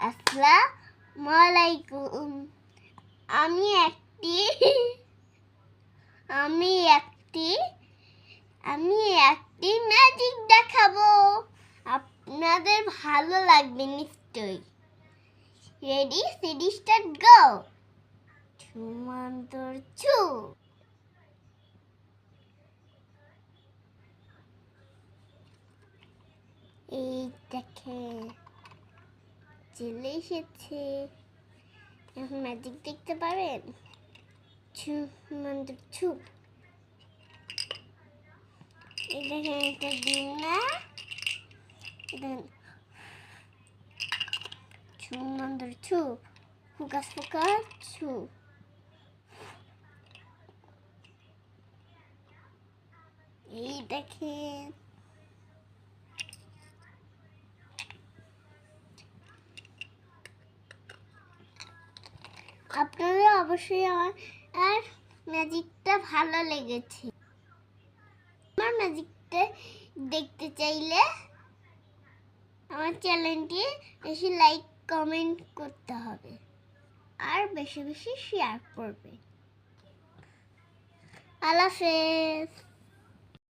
আসসালামু আলাইকুম। আমি একটি ম্যাজিক দেখাবো। আপনাদের ভালো লাগবে নিশ্চয়ই। রেডি, স্টেডি, স্টার্ট, গো। ছুমন্তর ছু। এই দেখেন চলে এসেছে। এখন ম্যাজিক দেখতে পারেন। ছুমন্তর ছু। এই দেখেন একটা ডিম না, ছুমন্তর ছু। ফোকাস ফোকাস ছু। এই দেখেন আপনাদের অবশ্যই আমার ম্যাজিকটা ভালো লেগেছে। আমার ম্যাজিকটা দেখতে চাইলে আমার চ্যানেলটি বেশি লাইক কমেন্ট করতে হবে আর বেশি বেশি শেয়ার করবে। আল্লাহ হাফেজ।